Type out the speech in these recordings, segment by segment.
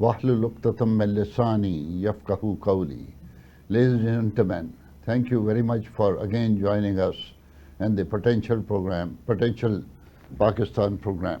wahlul uqdatam min lisani yafqahu qawli. Ladies and gentlemen, thank you very much for again joining us in the Potential Pakistan program.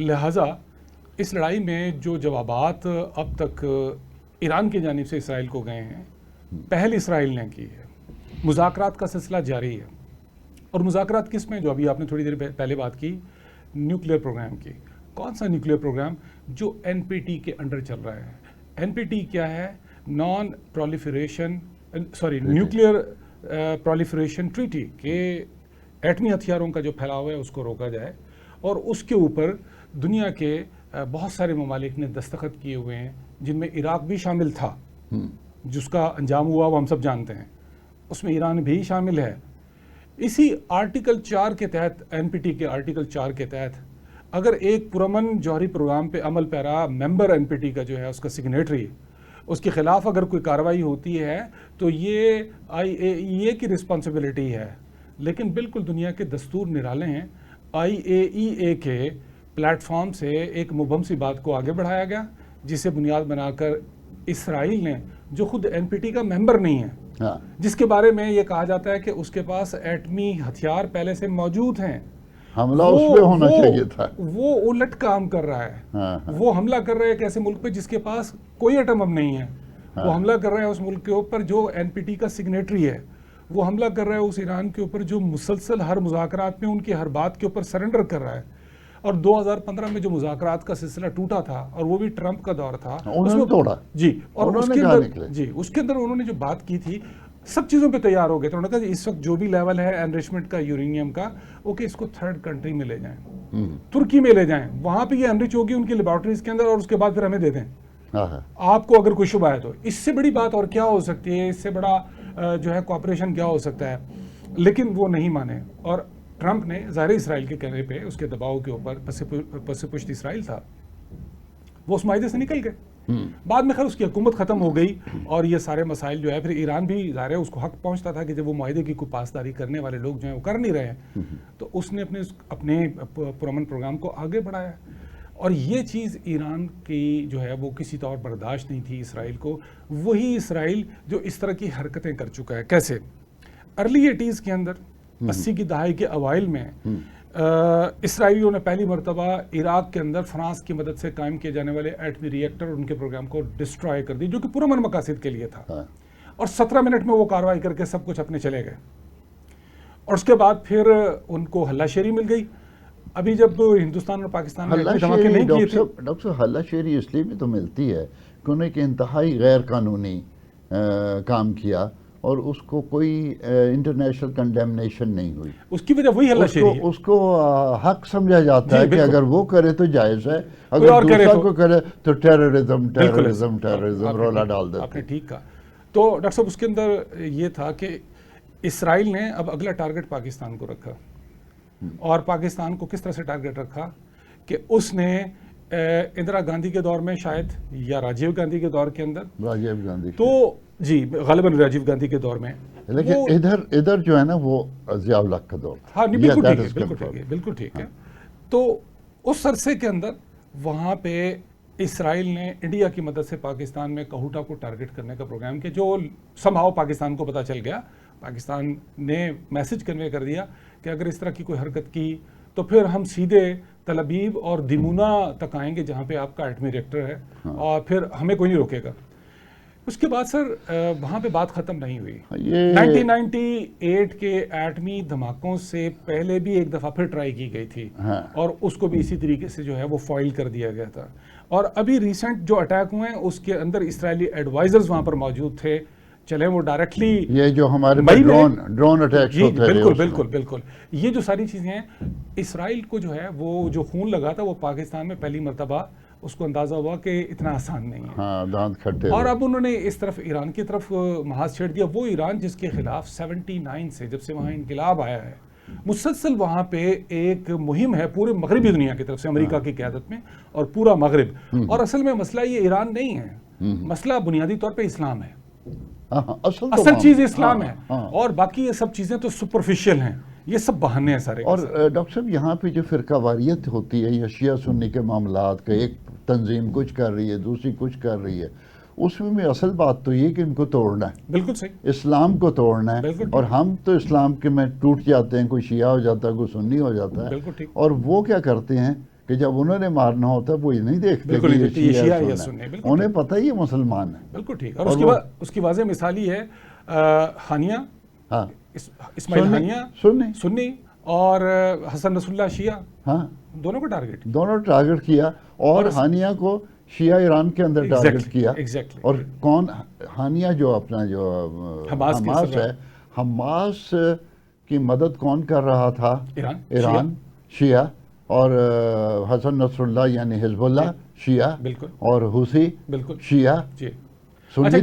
لہٰذا اس لڑائی میں جو جوابات اب تک ایران کی جانب سے اسرائیل کو گئے ہیں، پہل اسرائیل نے کی ہے، مذاکرات کا سلسلہ جاری ہے. اور مذاکرات کس میں؟ جو ابھی آپ نے تھوڑی دیر پہلے بات کی، نیوکلیر پروگرام کی. کون سا نیوکلیر پروگرام؟ جو این پی ٹی کے انڈر چل رہا ہے. این پی ٹی کیا ہے؟ نیوکلیر پرولیفریشن ٹریٹی، کہ ایٹمی ہتھیاروں کا جو پھیلاؤ ہے اس کو روکا جائے، اور اس کے اوپر دنیا کے بہت سارے ممالک نے دستخط کیے ہوئے ہیں، جن میں عراق بھی شامل تھا، جس کا انجام ہوا وہ ہم سب جانتے ہیں، اس میں ایران بھی شامل ہے. اسی آرٹیکل 4 کے تحت، این پی ٹی کے آرٹیکل 4 کے تحت، اگر ایک پرامن جوہری پروگرام پہ عمل پیرا ممبر این پی ٹی کا جو ہے، اس کا سگنیٹری، اس کے خلاف اگر کوئی کارروائی ہوتی ہے تو یہ آئی اے ای اے کی رسپانسبلٹی ہے. لیکن بالکل دنیا کے دستور نرالے ہیں. آئی اے ای اے کے پلیٹ فارم سے ایک مبہم سی بات کو آگے بڑھایا گیا، جسے بنیاد بنا کر اسرائیل نے، جو خود این پی ٹی کا ممبر نہیں ہے، جس کے بارے میں یہ کہا جاتا ہے کہ اس کے پاس ایٹمی ہتھیار پہلے سے موجود ہیں، حملہ اس پہ ہونا چاہیے تھا، وہ الٹ کام کر رہا ہے. وہ حملہ کر رہا ہے ایک ایسے ملک پہ جس کے پاس کوئی ایٹم بم نہیں ہے. وہ حملہ کر رہا ہے اس ملک کے اوپر جو این پی ٹی کا سگنیٹری ہے. وہ حملہ کر رہا ہے اس ایران کے اوپر جو مسلسل ہر مذاکرات میں ان کی ہر بات کے اوپر سرنڈر کر رہا ہے. اور 2015 میں جو مذاکرات کا سلسلہ ٹوٹا تھا، اور وہ بھی ٹرمپ کا دور تھا، انہوں نے توڑا. جی، اور اس کے اندر انہوں نے جو بات کی تھی، سب چیزوں پہ تیار ہو گئے تھے. انہوں نے کہا اس وقت جو بھی لیول ہے انریچمنٹ کا یورینیم کا، اوکے، اس کو تھرڈ کنٹری میں لے جائیں، ترکی میں لے جائیں، وہاں پہ یہ انرچ ہوگی ان کی لیبارٹریز کے اندر، اور اس کے بعد پھر ہمیں دے دیں آپ کو اگر کوئی شبہ ہے تو. اس سے بڑی بات اور کیا ہو سکتی ہے؟ اس سے بڑا جو ہے کوآپریشن کیا ہو سکتا ہے؟ لیکن وہ نہیں مانے، اور ٹرمپ نے ظاہر اسرائیل کے کہنے پہ، اس کے دباؤ کے اوپر، پس پشت اسرائیل تھا، وہ اس معاہدے سے نکل گئے. بعد میں خیر اس کی حکومت ختم ہو گئی، اور یہ سارے مسائل جو ہے، پھر ایران بھی ظاہر ہے اس کو حق پہنچتا تھا کہ جب وہ معاہدے کی کوئی پاسداری کرنے والے لوگ جو ہیں وہ کر نہیں رہے ہیں، تو اس نے اپنے پرامن پروگرام کو آگے بڑھایا. اور یہ چیز ایران کی جو ہے وہ کسی طور برداشت نہیں تھی اسرائیل کو. وہی اسرائیل جو اس طرح کی حرکتیں کر چکا ہے. کیسے؟ ارلی 80s کے اندر، 80 کی دہائی کے اوائل میں، اسرائیلیوں نے پہلی مرتبہ عراق کے اندر فرانس کی مدد سے قائم کیے جانے والے ایٹمی ری ایکٹر اور ان کے پروگرام کو ڈسٹرائے کر دی، جو کہ پرامن مقاصد کے لیے تھا. اور 17 منٹ میں وہ کارروائی کر کے سب کچھ اپنے چلے گئے. اور اس کے بعد پھر ان کو ہلہ شیری مل گئی. ابھی جب ہندوستان اور پاکستان میں دھماکے نہیں کیے تھے، ڈاکٹر صاحب، ہلہ شیری اس لیے بھی تو ملتی ہے کہ انہوں نے انتہائی غیر قانونی کام کیا، اور اس کو کوئی انٹرنیشنل کنڈیمنیشن نہیں ہوئی. اس کی وجہ وہی ہلہ شیری ہے. اس کو حق سمجھا جاتا ہے کہ اگر وہ کرے تو جائز ہے، اگر دوسرا کو کرے تو ٹیررزم رولا ڈال دیتے. آپ نے ٹھیک کہا. تو ڈاکٹر صاحب، اس کے اندر یہ تھا کہ اسرائیل نے اب اگلا ٹارگٹ پاکستان کو رکھا. اور پاکستان کو کس طرح سے ٹارگٹ رکھا کہ اس نے اندرا گاندھی کے دور میں شاید، یا راجیو گاندھی کے دور کے اندر، راجیو گاندھی تو جی غالباً راجیو گاندھی کے دور میں، لیکن ادھر جو ہے نا وہ ضیاء الحق کا دور. ہاں بالکل ٹھیک ہے، بالکل ٹھیک ہے. تو اس عرصے کے اندر وہاں پہ اسرائیل نے انڈیا کی مدد سے پاکستان میں کہوٹا کو ٹارگٹ کرنے کا پروگرام کیا، جو سمہاؤ پاکستان کو پتہ چل گیا. پاکستان نے میسج کنوے کر دیا کہ اگر اس طرح کی کوئی حرکت کی تو پھر ہم سیدھے تل ابیب اور دیمونا تک آئیں گے جہاں پہ آپ کا ایٹمی ریئیکٹر ہے، اور پھر ہمیں کوئی نہیں روکے گا. اس کے بعد سر وہاں پہ بات ختم نہیں ہوئی. 1998 کے ایٹمی دھماکوں سے پہلے بھی ایک دفعہ پھر ٹرائی کی گئی تھی، اور اس کو بھی اسی طریقے سے جو ہے وہ فائل کر دیا گیا تھا. اور ابھی ریسنٹ جو اٹیک ہوئے ہیں اس کے اندر اسرائیلی ایڈوائزرز وہاں پر موجود تھے. چلے وہ ڈائریکٹلی یہ جو ہمارے ڈرون اٹیکس ہوتے ہیں، بالکل یہ جو ساری چیزیں ہیں، اسرائیل کو جو ہے وہ جو خون لگا تھا وہ پاکستان میں پہلی مرتبہ اس کو اندازہ ہوا کہ اتنا آسان نہیں ہے. دانت کھٹے. اور اب انہوں نے اس طرف ایران کی طرف محاذ چھیڑ دیا. وہ ایران جس کے خلاف 79 سے، جب سے وہاں انقلاب آیا ہے، مسلسل وہاں پہ ایک مہم ہے پورے مغربی دنیا کی طرف سے، امریکہ کی قیادت میں، اور پورا مغرب. اور اصل میں مسئلہ یہ ایران نہیں ہے، مسئلہ بنیادی طور پہ اسلام ہے. اصل چیز اسلام ہے، اور باقی یہ سب چیزیں تو سپرفیشل ہیں، یہ سب بہانے ہیں سارے. اور ڈاکٹر صاحب، یہاں پہ جو فرقہ واریت ہوتی ہے یا شیعہ سنی کے معاملات کا، ایک تنظیم کچھ کر رہی ہے، دوسری کچھ کر رہی ہے، اس میں اصل بات تو یہ کہ ان کو توڑنا ہے. بالکل صحیح. اسلام کو توڑنا ہے. اور ہم تو اسلام کے میں ٹوٹ جاتے ہیں، کوئی شیعہ ہو جاتا ہے، کوئی سنی ہو جاتا ہے. اور وہ کیا کرتے ہیں کہ جب انہوں نے مارنا ہوتا ہے وہ یہ نہیں دیکھتے بالکل کہ نہیں دیکھتے یہ شیعہ ہے یا یا سنی، سنی، بالکل انہیں پتہ ہی یہ مسلمان ہے. بالکل ٹھیک. اور اس کی واضح مثال ہی ہے ہانیہ، ہاں اسماعیل ہانیہ سنی اور حسن نصر اللہ شیعہ، ہاں دونوں کو ٹارگٹ، دونوں ٹارگٹ کیا. اور ہانیہ کو شیعہ ایران کے اندر ٹارگٹ کیا. ایگزیکٹلی. اور کون ہانیہ جو اپنا جو حماس ہے، حماس کی مدد کون کر رہا تھا؟ ایران شیعہ. اور حسن نصر اللہ یعنی حزب اللہ شیعہ، بالکل. اور حوثی بالکل شیعہ. جی. سنی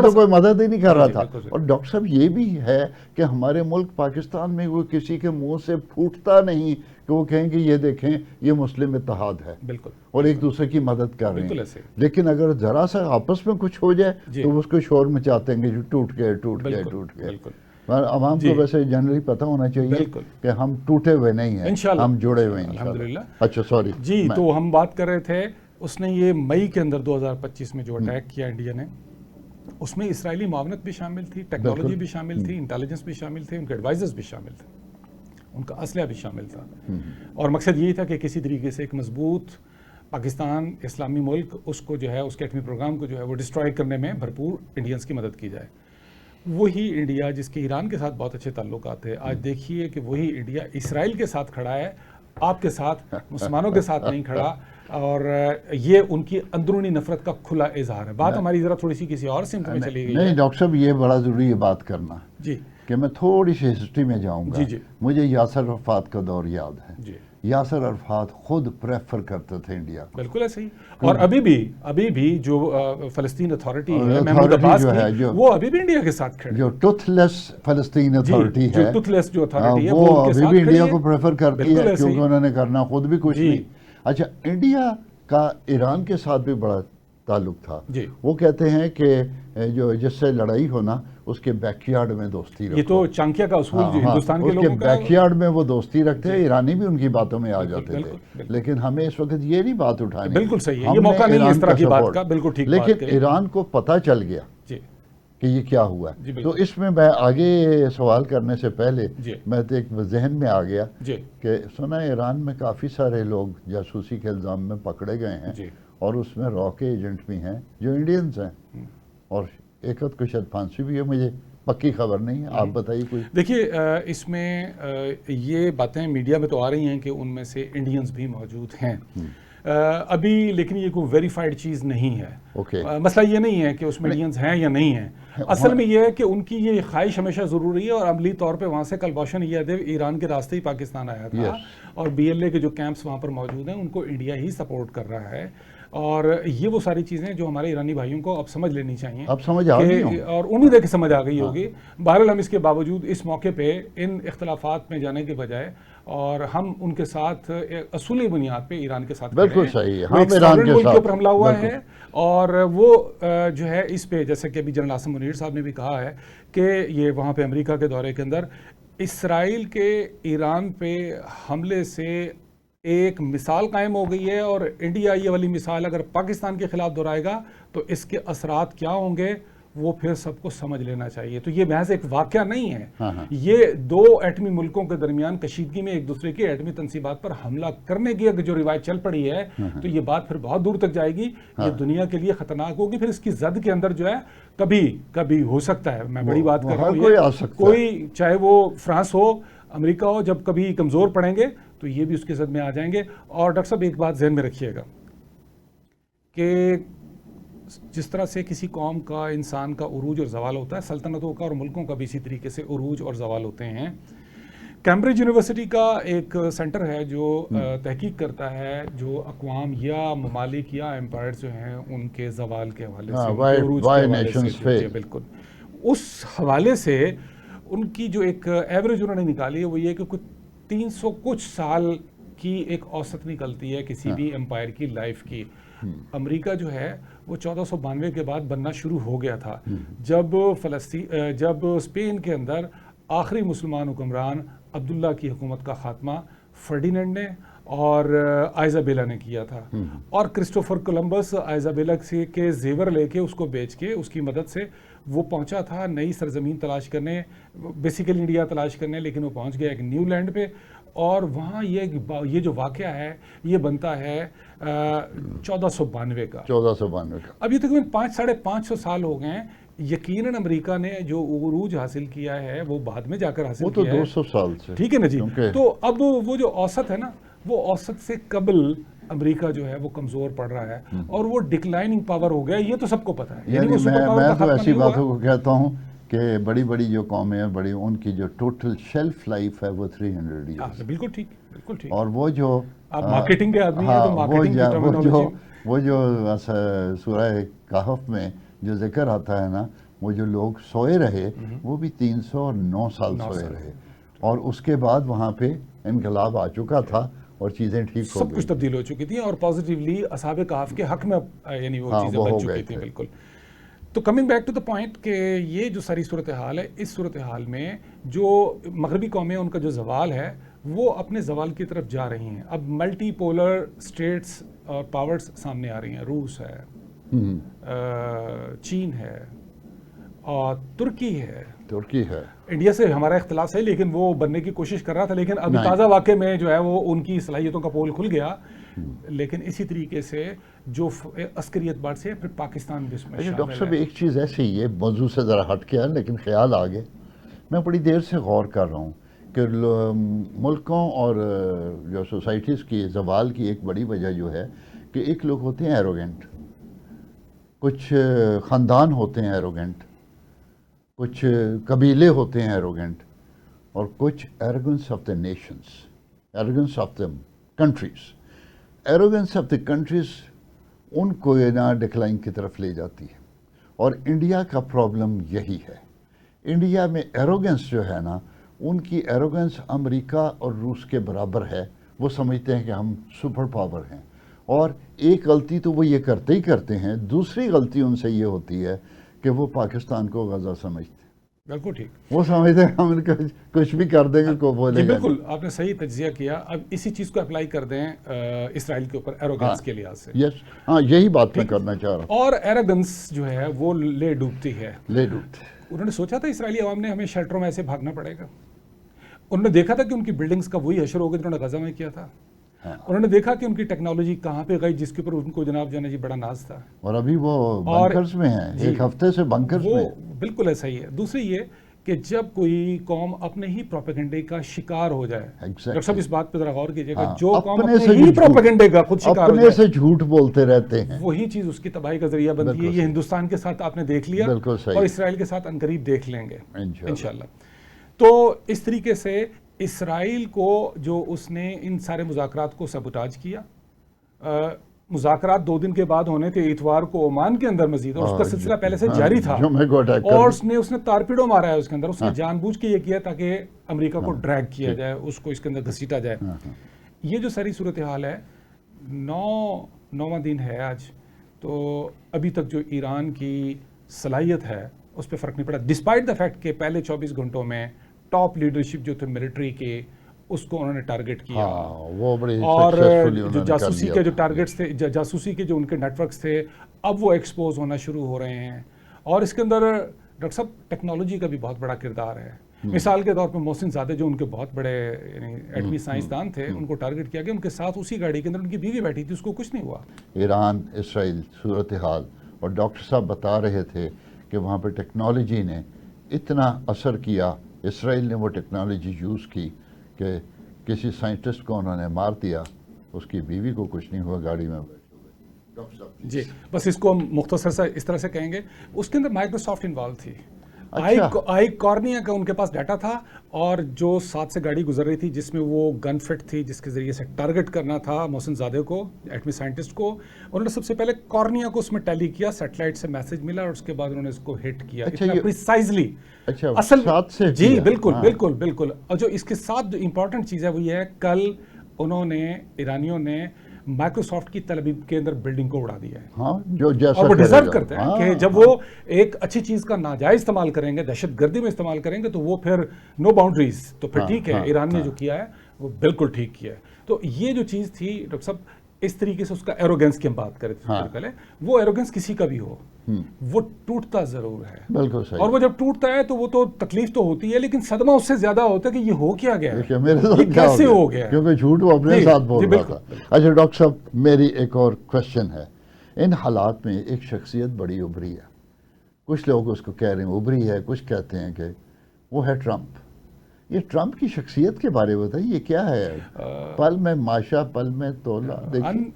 تو کوئی مدد ہی نہیں کر رہا تھا. اور ڈاکٹر صاحب یہ بھی ہے کہ ہمارے ملک پاکستان میں وہ کسی کے منہ سے پھوٹتا نہیں کہ وہ کہیں کہ یہ دیکھیں یہ مسلم اتحاد ہے، بالکل، اور ایک دوسرے کی مدد کر رہے ہیں. ایسے. لیکن اگر ذرا سا آپس میں کچھ ہو جائے تو اس کو شور مچاتے ہیں کہ جو ٹوٹ گئے. بالکل. عوام کو ویسے جنرلی پتہ ہونا چاہیے کہ ہم ٹوٹے ہوئے نہیں ہیں، ہم جڑے ہوئے ہیں الحمدللہ. اچھا سوری جی. تو ہم بات کر رہے تھے اس نے یہ مئی کے اندر 2025 میں جو اٹیک کیا انڈیا نے، اس میں اسرائیلی معاونت بھی شامل تھی، ٹیکنالوجی بھی شامل تھی، انٹیلیجنس بھی شامل تھے، ان کے ایڈوائزرز بھی شامل تھے، ان کا اسلحہ بھی شامل تھا. اور مقصد یہی تھا کہ کسی طریقے سے ایک مضبوط پاکستان اسلامی ملک اس کو جو ہے اس کے ایٹمی پروگرام کو جو ہے وہ ڈسٹرائے کرنے میں بھرپور انڈینز کی مدد کی جائے. وہی انڈیا جس کے ایران کے ساتھ بہت اچھے تعلقات تھے، آج دیکھیے کہ وہی انڈیا اسرائیل کے ساتھ کھڑا ہے، آپ کے ساتھ مسلمانوں کے ساتھ نہیں کھڑا. اور یہ ان کی اندرونی نفرت کا کھلا اظہار ہے. بات ہماری ذرا تھوڑی سی کسی اور سمت میں چلی گئی. نہیں ڈاکٹر صاحب یہ بڑا ضروری ہے بات کرنا جی کہ میں تھوڑی سی ہسٹری میں جاؤں گا. جی. مجھے یاسر عرفات کا دور یاد ہے. جی. یاسر عرفات خود پریفر کرتے تھے انڈیا کو. بالکل ایسے ہی. اور ابھی بھی جو فلسطین اتھارٹی ہے محمود عباس کی، وہ ابھی بھی انڈیا کے ساتھ کھڑے. جو ٹوتھ لیس فلسطین اتھارٹی ہے، جو ٹوتھ لیس جو اتھارٹی ہے، وہ ابھی بھی انڈیا کو پریفر کرتی ہے کیونکہ انہوں نے کرنا خود بھی کچھ نہیں. اچھا انڈیا کا ایران کے ساتھ بھی بڑا تعلق تھا. وہ کہتے ہیں کہ جو جس سے لڑائی ہونا اس کے بیک یارڈ میں دوستی رکھو. یہ تو چانکیہ کا اصول جو ہندوستان کے لوگوں کا، بیک یارڈ میں وہ دوستی رکھتے ہیں. ایرانی بھی ان کی باتوں میں آ جاتے تھے، لیکن ہمیں اس وقت یہ نہیں بات اٹھانی. بالکل صحیح ہے، یہ موقع نہیں ہے اس طرح کی بات کا. بالکل ٹھیک. لیکن ایران کو پتہ چل گیا کہ یہ کیا ہوا. تو اس میں آگے سوال کرنے سے پہلے میں تو ایک ذہن میں آ گیا کہ سنا ایران میں کافی سارے لوگ جاسوسی کے الزام میں پکڑے گئے ہیں، اور اس میں را کے ایجنٹ بھی ہیں جو انڈینز ہیں، اور ایک کو شاید پھانسی بھی ہے. مجھے پکی خبر نہیں ہے، آپ بتائیے کوئی. دیکھیے اس میں یہ باتیں میڈیا میں تو آ رہی ہیں کہ ان میں سے انڈینز بھی موجود ہیں ابھی، لیکن یہ کوئی ویریفائڈ چیز نہیں ہے. مسئلہ یہ نہیں ہے کہ اس میں انڈینز ہیں یا نہیں ہیں. اصل میں یہ ہے کہ ان کی یہ خواہش ہمیشہ ضروری ہے، اور عملی طور پہ وہاں سے کلبھوشن یادیو ایران کے راستے ہی پاکستان آیا تھا، اور BLA کے جو کیمپس وہاں پر موجود ہیں ان کو انڈیا ہی سپورٹ کر رہا ہے. اور یہ وہ ساری چیزیں جو ہمارے ایرانی بھائیوں کو اب سمجھ لینی چاہیے، اب سمجھ آ گئی، اور امید ہے کہ سمجھ آ گئی ہوگی. بہرحال ہم اس کے باوجود اس موقع پہ ان اختلافات میں جانے کے بجائے اور ہم ان کے ساتھ اصولی بنیاد پہ ایران کے ساتھ بالکل صحیح ہے. ہم ایران کے اوپر حملہ ہوا ہے، اور وہ جو ہے اس پہ جیسے کہ ابھی جنرل عاصم منیر صاحب نے بھی کہا ہے کہ یہ وہاں پہ امریکہ کے دورے کے اندر اسرائیل کے ایران پہ حملے سے ایک مثال قائم ہو گئی ہے، اور انڈیا یہ والی مثال اگر پاکستان کے خلاف دہرائے گا تو اس کے اثرات کیا ہوں گے وہ پھر سب کو سمجھ لینا چاہیے. تو یہ محض ایک واقعہ نہیں ہے، یہ دو ایٹمی ملکوں کے درمیان کشیدگی میں ایک دوسرے کی ایٹمی تنصیبات پر حملہ کرنے کی جو روایت چل پڑی ہے، تو یہ بات پھر بہت دور تک جائے گی. یہ دنیا کے لیے خطرناک ہوگی. پھر اس کی زد کے اندر جو ہے کبھی ہو سکتا ہے، میں بڑی بات کر رہا ہوں، کوئی چاہے وہ فرانس ہو امریکہ ہو، جب کبھی کمزور پڑیں گے تو یہ بھی اس کی زد میں آ جائیں گے. اور ڈاکٹر صاحب ایک بات ذہن میں رکھیے گا کہ جس طرح سے کسی قوم کا، انسان کا عروج اور زوال ہوتا ہے، سلطنتوں کا اور ملکوں کا بھی اسی طریقے سے عروج اور زوال ہوتے ہیں. کیمبرج یونیورسٹی کا ایک سینٹر ہے جو تحقیق کرتا ہے جو اقوام یا ممالک یا امپائرز جو ہیں ان کے زوال کے حوالے سے، عروج کے حوالے سے، بالکل اس حوالے سے ان کی جو ایک ایوریج انہوں نے نکالی ہے وہ یہ کہ کچھ 300 کچھ سال کی ایک اوسط نکلتی ہے کسی بھی امپائر کی لائف کی. امریکہ جو ہے وہ 1492 کے بعد بننا شروع ہو گیا تھا، جب اسپین کے اندر آخری مسلمان حکمران عبداللہ کی حکومت کا خاتمہ فرڈینینڈ نے اور آئزابیلا نے کیا تھا، اور کرسٹوفر کولمبس آئزابیلا کے زیور لے کے اس کو بیچ کے اس کی مدد سے وہ پہنچا تھا نئی سرزمین تلاش کرنے، بیسیکلی انڈیا تلاش کرنے، لیکن وہ پہنچ گیا ایک نیو لینڈ پہ، اور وہاں یہ جو واقعہ ہے یہ بنتا ہے 1492 کا. 1492 کا. اب یہ تقریباً 500-550 سال ہو گئے ہیں. یقیناً امریکہ نے جو عروج حاصل کیا ہے وہ بعد میں جا کر حاصل وہ تو کیا ہے، 200 سال سے. ٹھیک ہے نا جی. تو اب وہ جو اوسط ہے نا، وہ اوسط سے قبل امریکہ جو ہے وہ کمزور پڑ رہا ہے اور وہ ڈکلائننگ پاور ہو گیا. یہ تو سب کو پتہ ہے. یعنی میں تو ایسی باتوں کو کہتا ہوں کہ بڑی بڑی جو قومیں ہیں، بڑی ان کی جو ٹوٹل شیلف لائف ہے وہ 300 ایئرس. بالکل ٹھیک، بالکل ٹھیک. اور وہ جو آپ مارکیٹنگ کے آدمی ہیں تو مارکیٹنگ کی ٹرمینالوجی، وہ جو سورہ کہف میں جو ذکر آتا ہے نا، وہ جو لوگ سوئے رہے وہ بھی 309 سال سوئے رہے، اور اس کے بعد وہاں پہ انقلاب آ چکا تھا اور چیزیں ٹھیک ہو گئی، سب کچھ تبدیل ہو چکی تھیں اور پازیٹیولی اصحاب کہف کے حق میں یعنی وہ چیزیں بن چکی تھیں. بالکل. تو coming back to the point کہ یہ جو ساری صورتحال ہے، اس صورتحال میں جو مغربی قومیں ان کا جو زوال ہے وہ اپنے زوال کی طرف جا رہی ہیں. اب ملٹی پولر اسٹیٹس اور پاورز سامنے آ رہی ہیں. روس ہے، چین ہے، اور ترکی ہے. انڈیا سے ہمارا اختلاف ہے لیکن وہ بننے کی کوشش کر رہا تھا، لیکن ابھی تازہ واقعے میں جو ہے وہ ان کی صلاحیتوں کا پول کھل گیا. لیکن اسی طریقے سے جو عسکری اعتبار سے پھر پاکستان بھی اس میں شامل ہے. ڈاکٹر صاحب ایک چیز ایسی، یہ موضوع سے ذرا ہٹ کے ہے لیکن خیال آگے، میں بڑی دیر سے غور کر رہا ہوں کہ ملکوں اور جو سوسائٹیز کی زوال کی ایک بڑی وجہ جو ہے کہ ایک لوگ ہوتے ہیں ایروگنٹ، کچھ خاندان ہوتے ہیں ایروگنٹ، کچھ قبیلے ہوتے ہیں ایروگنٹ، اور کچھ arrogance of the nations, arrogance of the countries. Arrogance of the countries ان کو نا ڈکلائن کی طرف لے جاتی ہے، اور انڈیا کا پرابلم یہی ہے. انڈیا میں ایروگنس جو ہے نا، ان کی ایروگنس امریکہ اور روس کے برابر ہے. وہ سمجھتے ہیں کہ ہم سپر پاور ہیں، اور ایک غلطی تو وہ یہ کرتے ہی کرتے ہیں، دوسری غلطی ان سے یہ ہوتی ہے کہ وہ پاکستان کو غزہ سمجھتے ہیں. بالکل ٹھیک. وہ سمجھتے ہیں ہم ان کا کچھ بھی کر دیں گے کو بولے گا. بالکل آپ نے صحیح تجزیہ کیا. اب اسی چیز کو اپلائی کر دیں اسرائیل کے اوپر ایروگنس کے لحاظ سے. یس، ہاں یہی بات میں کرنا چاہ رہا ہوں. اور ایروگنس جو ہے وہ لے ڈوبتی ہے. انہوں نے سوچا تھا اسرائیلی عوام نے ہمیں شیلٹروں میں ایسے بھاگنا پڑے گا. انہوں نے دیکھا تھا کہ ان کی بلڈنگز کا وہی حشر ہوگا جنہوں نے غزہ میں کیا تھا. انہوں نے دیکھا کہ ان کی ٹیکنالوجی کہاں پہ گئی جس کے اوپر ان کو جناب جو ہے بڑا ناز تھا، اور ابھی وہ بنکرز میں ہیں. ایک ہفتے سے بنکرز میں. بالکل ایسا ہی ہے. دوسری یہ کہ جب کوئی قوم اپنے ہی پروپیگنڈے کا شکار ہو جائے، ڈاکٹر صاحب اس بات پہ ذرا غور کیجیے گا، جو قوم اپنے ہی پروپیگنڈے کا خود شکار ہو جائے، اپنے سے جھوٹ بولتے رہتے ہیں، وہی چیز اس کی تباہی کا ذریعہ بنتی ہے. یہ ہندوستان کے ساتھ آپ نے دیکھ لیا اور اسرائیل کے ساتھ عنقریب دیکھ لیں گے انشاءاللہ. تو اس طریقے سے اسرائیل کو جو اس نے ان سارے مذاکرات کو سبوٹاج کیا. مذاکرات 2 دن کے بعد ہونے تھے اتوار کو عمان کے اندر مزید، اور اس کا سلسلہ پہلے سے جاری تھا، اور اس نے تارپیڈو مارا ہے اس کے اندر. اس نے جان بوجھ کے یہ کیا تاکہ امریکہ کو ڈریگ کیا جائے، اس کو اس کے اندر گھسیٹا جائے. یہ جو ساری صورتحال ہے، 9واں دن ہے آج، تو ابھی تک جو ایران کی صلاحیت ہے اس پہ فرق نہیں پڑا، ڈسپائٹ دا فیکٹ کہ پہلے 24 گھنٹوں میں ٹاپ لیڈرشپ جو تھے ملٹری کے اس کو انہوں نے ٹارگٹ کیا، اور جو جاسوسی کے جو ٹارگٹس تھے، جاسوسی کے جو ان کے نیٹ ورکس تھے، اب وہ ایکسپوز ہونا شروع ہو رہے ہیں. اور اس کے اندر ڈاکٹر صاحب ٹیکنالوجی کا بھی بہت بڑا کردار ہے. مثال کے طور پہ محسن زادہ جو ان کے بہت بڑے یعنی ایٹمی سائنسدان تھے، ان کو ٹارگٹ کیا گیا. ان کے ساتھ اسی گاڑی کے اندر ان کی بیوی بیٹھی تھی، اس کو کچھ نہیں ہوا. ایران اسرائیل صورتحال، اور ڈاکٹر صاحب بتا رہے تھے کہ وہاں پہ ٹیکنالوجی نے اتنا اثر کیا، اسرائیل نے وہ ٹیکنالوجی یوز کی کہ کسی سائنٹسٹ کو انہوں نے مار دیا، اس کی بیوی کو کچھ نہیں ہوا، گاڑی میں جی. بس اس کو مختصر سا اس طرح سے کہیں گے. اس کے اندر مائکروسافٹ انوالو تھی. آئی کارنیا کا ان کے پاس ڈیٹا تھا، اور جو ساتھ سے گاڑی گزر رہی تھی جس میں وہ گن فٹ تھی جس کے ذریعے سے ٹارگٹ کرنا تھا محسن زادہ کو، ایٹمی سائنٹسٹ کو، انہوں نے سب سے پہلے کارنیا کو اس میں ٹیلی کیا، سیٹلائٹ سے میسج ملا، اور اس کے بعد انہوں نے اس کو ہٹ کیا پریسائزلی. اصل جی بالکل بالکل بالکل. اور جو اس کے ساتھ جو امپورٹنٹ چیز ہے وہ یہ ہے، کل انہوں نے ایرانیوں نے مائکروسافٹ کی طلبی کے اندر بلڈنگ کو اڑا دیا ہے، اور وہ ڈیزرو کرتے ہیں کہ جب وہ ایک اچھی چیز کا ناجائز استعمال کریں گے، دہشت گردی میں استعمال کریں گے، تو وہ پھر نو باؤنڈریز. تو پھر ٹھیک ہے، ایران نے جو کیا ہے وہ بالکل ٹھیک کیا ہے. تو یہ جو چیز تھی ڈاکٹر صاحب، اس طریقے سے اس کا ایروگنس کی ہم بات کریں تو وہ ایروگنس کسی کا بھی ہو وہ ٹوٹتا ضرور ہے، بالکل صحیح. اور وہ جب ٹوٹتا ہے تو وہ تو تکلیف تو ہوتی ہے، لیکن صدمہ اس سے زیادہ ہوتا ہے کہ یہ ہو کیا گیا ہے، میرے ساتھ یہ کیسے ہو گیا، کیونکہ جھوٹ وہ اپنے ساتھ بول رہا تھا. اچھا ڈاکٹر صاحب، میری ایک اور کوشچن ہے. ان حالات میں ایک شخصیت بڑی ابھری ہے، کچھ لوگ اس کو کہہ رہے ہیں ابھری ہے، کچھ کہتے ہیں کہ وہ ہے ٹرمپ. یہ ٹرمپ کی شخصیت کے بارے میں بتائیے، یہ کیا ہے؟ پل میں ماشا، پل میں تولا.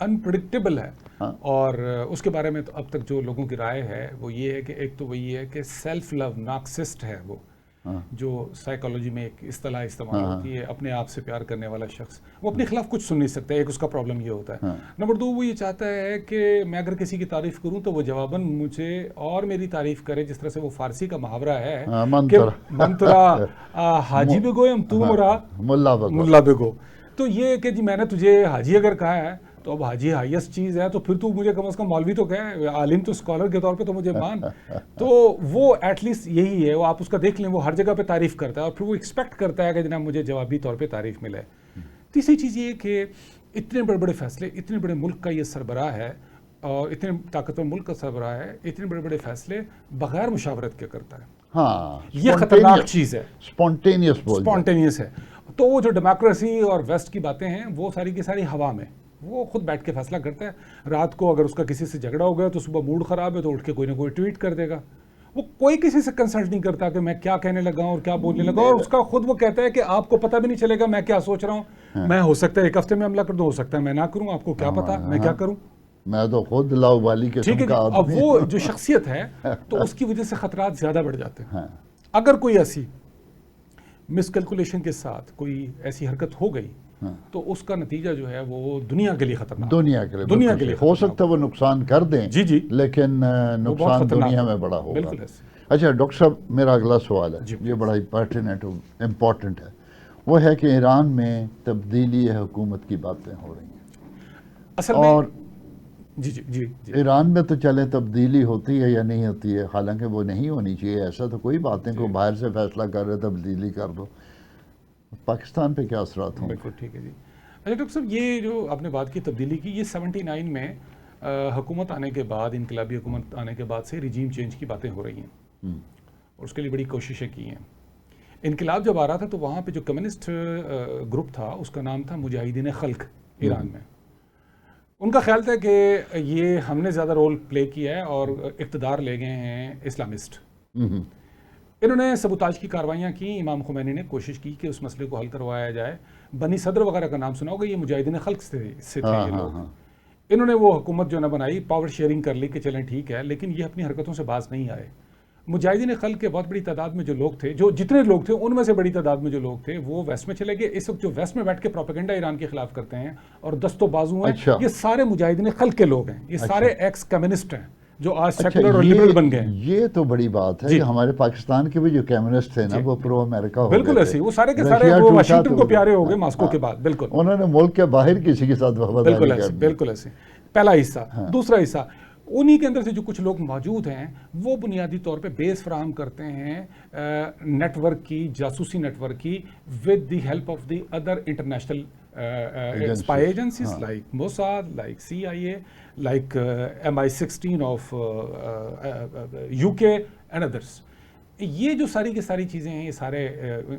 انپریڈکٹیبل ہے. اور اس کے بارے میں تو اب تک جو لوگوں کی رائے ہے وہ یہ ہے کہ ایک تو وہی ہے کہ سیلف لو نارکسسٹ ہے وہ، جو سائیکالوجی میں ایک اصطلاح استعمال ہوتی ہے، اپنے آپ سے پیار کرنے والا شخص، وہ اپنے خلاف کچھ سن نہیں سکتا. ایک اس کا پرابلم یہ ہوتا ہے. نمبر 2، وہ یہ چاہتا ہے کہ میں اگر کسی کی تعریف کروں تو وہ جواباً مجھے اور میری تعریف کرے، جس طرح سے وہ فارسی کا محاورہ ہے کہ منترا حاجی بگویم تو مرا ملا بگو. تو یہ کہ جی میں نے تجھے حاجی اگر کہا ہے تو اب حاجی ہائیسٹ چیز ہے، تو پھر تو مجھے کم از کم مولوی تو کہے، عالم تو اسکالر کے طور پہ تو مجھے مان. تو وہ ایٹ لیسٹ یہی ہے، وہ آپ اس کا دیکھ لیں، وہ ہر جگہ پہ تعریف کرتا ہے اور پھر وہ ایکسپیکٹ کرتا ہے کہ جناب مجھے جوابی طور پہ تعریف ملے. تیسری چیز یہ کہ اتنے بڑے بڑے فیصلے، اتنے بڑے ملک کا یہ سربراہ ہے اور اتنے طاقتور ملک کا سربراہ ہے، اتنے بڑے بڑے فیصلے بغیر مشاورت کے کرتا ہے. ہاں، یہ خطرناک چیز ہے، اسپونٹینیس ہے. تو وہ جو ڈیموکریسی اور ویسٹ کی باتیں ہیں وہ ساری کی ساری ہوا میں، وہ خود بیٹھ کے فیصلہ کرتا ہے. رات کو اگر اس کا کسی سے جھگڑا ہو گیا تو صبح موڈ خراب ہے تو اٹھ کے کوئی نہ کوئی ٹویٹ کر دے گا. وہ کوئی کسی سے کنسلٹ نہیں کرتا کہ میں کیا کہنے لگا ہوں اور کیا بولنے لگا، اور اس کا خود وہ کہتا ہے کہ آپ کو پتہ بھی نہیں چلے گا میں کیا سوچ رہا ہوں. میں ہو سکتا ہے ایک ہفتے میں حملہ کر دوں، ہو سکتا ہے میں نہ کروں، آپ کو کیا پتا میں کیا کروں. میں تو خود لاؤبالی کے ٹھیک ہے. اب وہ جو شخصیت ہے تو اس کی وجہ سے خطرات زیادہ بڑھ جاتے ہیں. اگر کوئی ایسی مس کیلکولیشن کے ساتھ کوئی ایسی حرکت ہو گئی تو اس کا نتیجہ جو ہے وہ دنیا کے لیے خطرناک، دنیا کے لیے ہو سکتا ہے وہ نقصان کر دیں، جی لیکن نقصان دنیا میں بڑا ہوگا. بالکل. اچھا ڈاکٹر صاحب، میرا اگلا سوال ہے، یہ بڑا امپورٹنٹ ہے. وہ ہے کہ ایران میں تبدیلی حکومت کی باتیں ہو رہی ہیں اصل اور جی ایران میں تو چلے تبدیلی ہوتی ہے یا نہیں ہوتی ہے، حالانکہ وہ نہیں ہونی چاہیے. ایسا تو کوئی بات نہیں، کو باہر سے فیصلہ کر رہے تبدیلی کر دو. پاکستان پہ کیا اثرات ہوں؟ بالکل ٹھیک ہے جی. اچھا ڈاکٹر صاحب، یہ جو آپ نے بات کی تبدیلی کی، یہ 79 میں حکومت آنے کے بعد، انقلابی حکومت آنے کے بعد سے ریجیم چینج کی باتیں ہو رہی ہیں اور اس کے لیے بڑی کوششیں کی ہیں. انقلاب جب آ رہا تھا تو وہاں پہ جو کمیونسٹ گروپ تھا اس کا نام تھا مجاہدین خلق ایران میں. ان کا خیال تھا کہ یہ ہم نے زیادہ رول پلے کیا ہے اور اقتدار لے گئے ہیں اسلامسٹ. انہوں نے سبوتاج کی کاروائیاں کی. امام خمینی نے کوشش کی کہ اس مسئلے کو حل کروایا جائے. بنی صدر وغیرہ کا نام سنا ہوگا، یہ مجاہدین خلق سے تھے یہ لوگ. انہوں نے وہ حکومت جو نہ بنائی، پاور شیئرنگ کر لی کہ چلیں ٹھیک ہے، لیکن یہ اپنی حرکتوں سے باز نہیں آئے. مجاہدین خلق کے بہت بڑی تعداد میں جو لوگ تھے، جو جتنے لوگ تھے ان میں سے بڑی تعداد میں جو لوگ تھے وہ ویسٹ میں چلے گئے. اس وقت جو ویسٹ میں بیٹھ کے پروپیگنڈا ایران کے خلاف کرتے ہیں اور دست و بازو ہیں، یہ سارے مجاہدین خلق کے لوگ ہیں. یہ سارے ایکس کمیونسٹ ہیں جو آج سیکولر اور لبرل بن گئے ہیں. یہ تو بڑی بات ہے کہ ہمارے پاکستان کے بھی جو کمیونسٹ تھے نا وہ پرو امریکہ ہو گئے. بالکل ایسے وہ سارے کے سارے وہ واشنگٹن کو پیارے ہو گئے ماسکو کے بعد. بالکل انہوں نے ملک کے باہر کسی کے ساتھ وفاداری کر دی. بالکل ایسے. پہلا حصہ. دوسرا حصہ، انہی کے اندر سے جو کچھ لوگ موجود ہیں وہ بنیادی طور پہ بیس فراہم کرتے ہیں نیٹ ورک کی، جاسوسی نیٹ ورک کی، with the help of the other international spy agencies like Mossad, like CIA, like MI16 of UK and others. یہ جو ساری کی ساری چیزیں ہیں، یہ سارے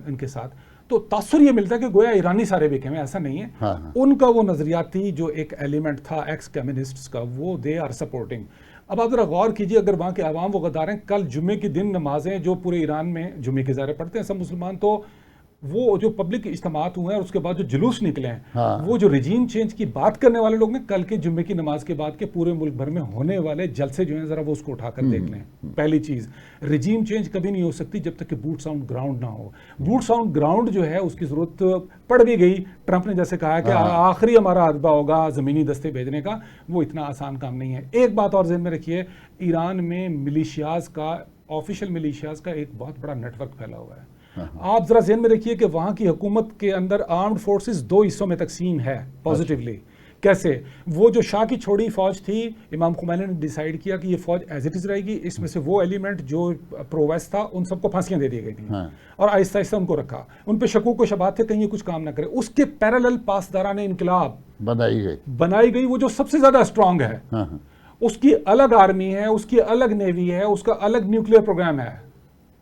ان کے ساتھ تو تاثر یہ ملتا ہے کہ گویا ایرانی سارے بکے ہیں. ایسا نہیں ہے. ان کا وہ نظریاتی جو ایک ایلیمنٹ تھا ایکس کمیونسٹس کا، وہ دے آر سپورٹنگ. اب آپ ذرا غور کیجئے، اگر وہاں کے عوام وہ غدار ہیں، کل جمعے کے دن نمازیں جو پورے ایران میں جمعے کے ظاہر پڑھتے ہیں سب مسلمان، تو وہ جو پبلک اجتماعات ہوئے ہیں اور اس کے بعد جو جلوس نکلے ہیں، وہ جو رجیم چینج کی بات کرنے والے لوگ نے کل کے جمعے کی نماز کے بعد کے پورے ملک بھر میں ہونے والے جلسے جو ہیں ذرا وہ اس کو اٹھا کر دیکھ لیں. پہلی چیز، رجیم چینج کبھی نہیں ہو سکتی جب تک کہ بوٹس آن گراؤنڈ نہ ہو. بوٹس آن گراؤنڈ جو ہے اس کی ضرورت پڑ بھی گئی. ٹرمپ نے جیسے کہا کہ آخری ہمارا ادبا ہوگا زمینی دستے بھیجنے کا، وہ اتنا آسان کام نہیں ہے. ایک بات اور ذہن میں رکھیے، ایران میں ملیشیاز کا، آفیشیل ملیشیاز کا ایک بہت بڑا نیٹ ورک پھیلا ہوا ہے. آپ ذرا ذہن میں رکھیے کہ وہاں کی حکومت کے اندر آرمڈ فورسز دو حصوں میں تقسیم ہے پازیٹیولی، کیسے؟ وہ جو شاہ کی چھوڑی فوج تھی، امام خمینی نے ڈیسائیڈ کیا کہ یہ فوج ایز اٹ از رہے گی، اس میں سے وہ ایلیمنٹ جو پرو ویسٹ تھا ان سب کو پھانسیاں دے دی گئی تھیں، اور آہستہ آہستہ ان کو رکھا، ان پہ شکوک و شبہات تھے کہیں یہ کچھ کام نہ کرے. اس کے پیرالل پاسداران انقلاب بنائی گئی، وہ جو سب سے زیادہ اسٹرانگ ہے، اس کی الگ آرمی ہے، اس کی الگ نیوی ہے، اس کا الگ نیوکلیئر پروگرام ہے،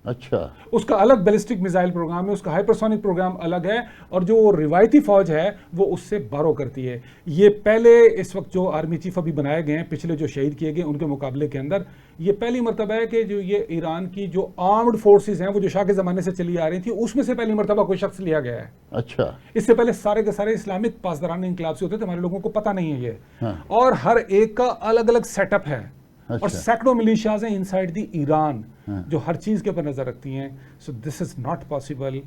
اچھا، اس کا الگ بیلسٹک میزائل پروگرام ہے، اس کا ہائپرسونک پروگرام الگ ہے، اور جو وہ روایتی فوج ہے وہ اس سے بارو کرتی ہے. یہ پہلے اس وقت جو آرمی چیف ابھی بنائے گئے ہیں، پچھلے جو شہید کیے گئے ان کے مقابلے کے اندر یہ پہلی مرتبہ ہے کہ جو یہ ایران کی جو آرمڈ فورسز ہیں وہ جو شاہ کے زمانے سے چلی آ رہی تھی اس میں سے پہلی مرتبہ کوئی شخص لیا گیا ہے. اچھا، اس سے پہلے سارے کے سارے اسلامک پاسداران انقلاب سے ہوتے تھے، ہمارے لوگوں کو پتہ نہیں ہے یہ، اور ہر ایک کا الگ الگ سیٹ اپ ہے، اور سینکڑوں ملیشیاز ہیں انسائیڈ دی ایران جو ہر چیز کے اوپر نظر رکھتی ہیں. So this is not possible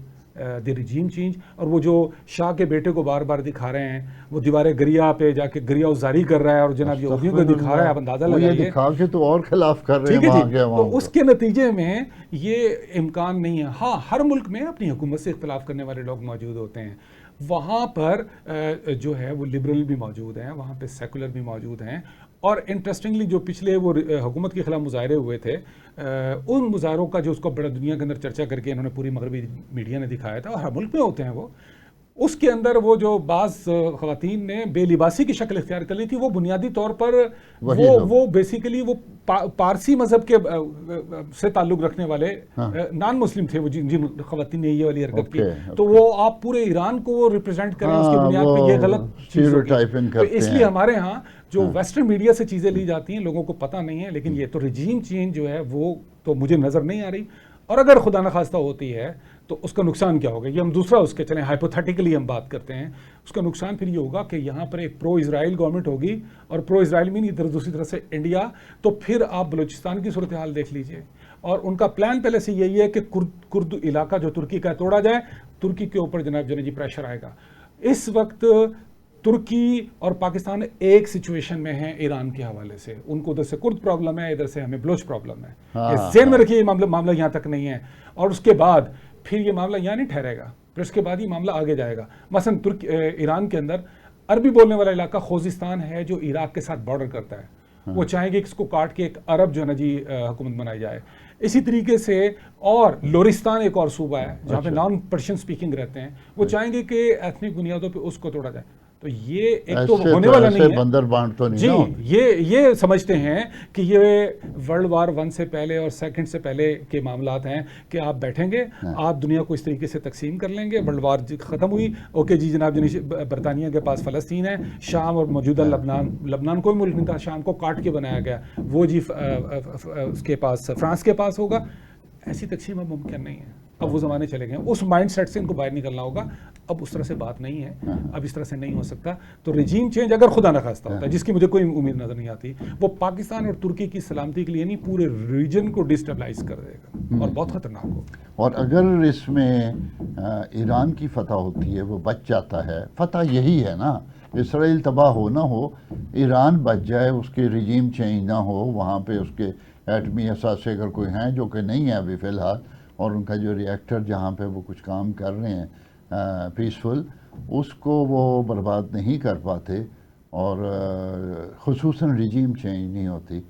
the regime change. اور وہ جو شاہ کے بیٹے کو بار بار دکھا رہے ہیں، وہ دیوار گریا پہ جا کے گریا ازاری کر رہا ہے اور جناب یہودیوں کو دکھا رہا ہے، آپ اندازہ لگائیے، دکھا کے تو اور خلاف کر رہے ہیں وہاں کے عوام تو اس کے نتیجے میں یہ امکان نہیں ہے. ہاں، ہر ملک میں اپنی حکومت سے اختلاف کرنے والے لوگ موجود ہوتے ہیں، وہاں پر جو ہے وہ لبرل بھی موجود ہیں، وہاں پہ سیکولر بھی موجود ہیں. اور انٹرسٹنگلی جو پچھلے وہ حکومت کے خلاف مظاہرے ہوئے تھے، ان مظاہروں کا جو اس کو بڑا دنیا کے اندر چرچا کر کے انہوں نے پوری مغربی میڈیا نے دکھایا تھا، اور ہر ملک میں ہوتے ہیں وہ، اس کے اندر وہ جو بعض خواتین نے بے لباسی کی شکل اختیار کر لی تھی، وہ بنیادی طور پر وہ بیسیکلی وہ پارسی مذہب کے سے تعلق رکھنے والے نان مسلم تھے، وہ جن خواتین نے یہ والی حرکت کی. تو وہ آپ پورے ایران کو ریپرزینٹ کریں اس کی بنیاد پہ، یہ غلط چیز ہوگی. اس لیے ہمارے ہاں جو ویسٹرن میڈیا سے چیزیں لی جاتی ہیں لوگوں کو پتہ نہیں ہے، لیکن یہ تو رجیم چینج جو ہے وہ تو مجھے نظر نہیں آ رہی. اور اگر خدا نخواستہ ہوتی ہے تو اس کا نقصان کیا ہوگا؟ یہ ہم دوسرا اس کے چلیں ہائپوتھیٹیکلی ہم بات کرتے ہیں. اس کا نقصان پھر یہ ہوگا کہ یہاں پر ایک پرو اسرائیل گورنمنٹ ہوگی، اور پرو اسرائیل میں نہیں، دوسری طرف سے انڈیا. تو پھر آپ بلوچستان کی صورتحال دیکھ لیجئے، اور ان کا پلان پہلے سے یہی ہے کہ کرد علاقہ جو ترکی کا توڑا جائے، ترکی کے اوپر جناب جی پریشر آئے گا. اس وقت ترکی اور پاکستان ایک سچویشن میں ہیں ایران کے حوالے سے، ان کو ادھر سے کرد پرابلم ہے، ادھر سے ہمیں بلوچ پرابلم ہے. یہ ذہن میں رکھیے، یہ معاملہ یہاں تک نہیں ہے، اور اس کے بعد پھر یہ معاملہ یہاں نہیں ٹھہرے گا، پھر اس کے بعد یہ معاملہ آگے جائے گا. مثلا ایران کے اندر عربی بولنے والا علاقہ خوزستان ہے جو عراق کے ساتھ بارڈر کرتا ہے، وہ چاہیں گے کہ اس کو کاٹ کے ایک عرب جو ہے نا جی حکومت بنائی جائے. اسی طریقے سے اور لورستان ایک اور صوبہ ہے جہاں پہ نان پرشین سپیکنگ رہتے ہیں، وہ چاہیں گے کہ ایتھنک بنیادوں پہ اس کو توڑا جائے. تو یہ ایک تو ہونے والا نہیں ہے. بندر بانٹ تو نہیں جی، یہ سمجھتے ہیں کہ یہ ورلڈ وار 1 سے پہلے اور 2 سے پہلے کے معاملات ہیں کہ آپ بیٹھیں گے، آپ دنیا کو اس طریقے سے تقسیم کر لیں گے. ورلڈ وار ختم ہوئی، اوکے جی جناب برطانیہ کے پاس فلسطین ہے، شام اور موجودہ لبنان کوئی ملک نہیں تھا، شام کو کاٹ کے بنایا گیا، وہ جی اس کے پاس فرانس کے پاس ہوگا. ایسی تقسیم اب ممکن نہیں ہے، اب وہ زمانے چلے گئے. اس مائنڈ سیٹ سے ان کو باہر نکلنا ہوگا. اب اس طرح سے بات نہیں ہے، اب اس طرح سے نہیں ہو سکتا. تو رجیم چینج اگر خدا نخواستہ ہوتا ہے، جس کی مجھے کوئی امید نظر نہیں آتی، وہ پاکستان اور ترکی کی سلامتی کے لیے نہیں، پورے ریجن کو ڈسٹیبلائز کر دے گا اور بہت خطرناک ہوگا. اور اگر اس میں ایران کی فتح ہوتی ہے، وہ بچ جاتا ہے، فتح یہی ہے نا، اسرائیل تباہ ہو نہ ہو، ایران بچ جائے، اس کے رجیم چینج نہ ہو، وہاں پہ اس کے ایٹمی اثاثے اگر کوئی ہیں جو کہ نہیں ہے ابھی فی الحال، اور ان کا جو ری ایکٹر جہاں پہ وہ کچھ کام کر رہے ہیں پیسفل، اس کو وہ برباد نہیں کر پاتے، اور خصوصاً رجیم چینج نہیں ہوتی،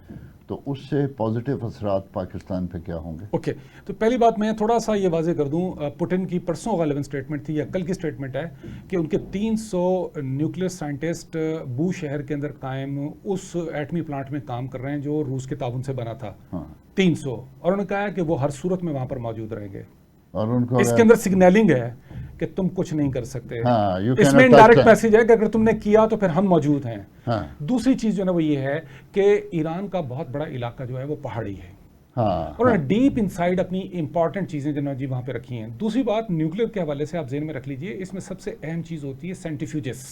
تو اس سے پازیٹیو اثرات پاکستان پہ کیا ہوں گے؟ اوکے، تو پہلی بات میں تھوڑا سا یہ واضح کر دوں، پوٹن کی پرسوں غالباً سٹیٹمنٹ تھی یا کل کی سٹیٹمنٹ ہے کہ ان کے 300 نیوکلیئر سائنٹسٹ بو شہر کے اندر قائم اس ایٹمی پلانٹ میں کام کر رہے ہیں جو روس کے تعاون سے بنا تھا. 300، اور انہوں نے کہا ہے کہ وہ ہر صورت میں وہاں پر موجود رہیں گے. اور ان کو اس کے اندر سگنلنگ ہے کہ تم کچھ نہیں کر سکتے. اس میں انڈائریکٹ میسج ہے کہ اگر تم نے کیا تو پھر ہم موجود ہیں. دوسری چیز جو ہے نا وہ یہ ہے کہ ایران کا بہت بڑا علاقہ جو ہے وہ پہاڑی ہے، اور ڈیپ انسائیڈ اپنی امپورٹنٹ چیزیں جو جی وہاں پہ رکھی ہیں. دوسری بات نیوکلیئر کے حوالے سے آپ ذہن میں رکھ لیجئے، اس میں سب سے اہم چیز ہوتی ہے سینٹریفیوجز.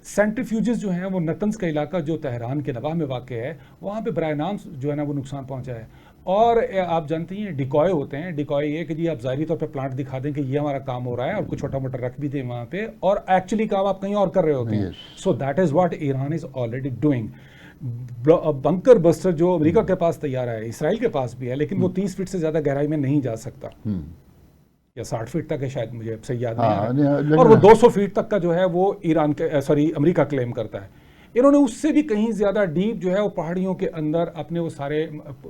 سینٹریفیوجز جو ہیں وہ نتنز کا علاقہ جو تہران کے نواح میں واقع ہے، وہاں پہ براہ راست جو ہے نا وہ نقصان پہنچا ہے. اور آپ جانتے ہیں ڈیکوائے ہوتے ہیں. ڈیکوائے یہ کہ جی آپ ظاہری طور پہ پلانٹ دکھا دیں کہ یہ ہمارا کام ہو رہا ہے اور کچھ چھوٹا موٹا رکھ بھی دیں وہاں پہ، اور ایکچولی کام آپ کہیں اور کر رہے ہوتے ہیں. So that is what Iran is already doing. Bunker buster جو امریکہ کے پاس تیار ہے، اسرائیل کے پاس بھی ہے، لیکن وہ 30 فٹ سے زیادہ گہرائی میں نہیں جا سکتا. یا 60 فیٹ تک ہے شاید، مجھے اب صحیح یاد نہیں آ ہاں رہا، اور وہ 200 فیٹ تک کا جو ہے وہ ایران کے امریکہ کلیم کرتا ہے. انہوں نے اس سے بھی کہیں زیادہ ڈیپ جو ہے وہ پہاڑیوں کے اندر اپنے وہ سارے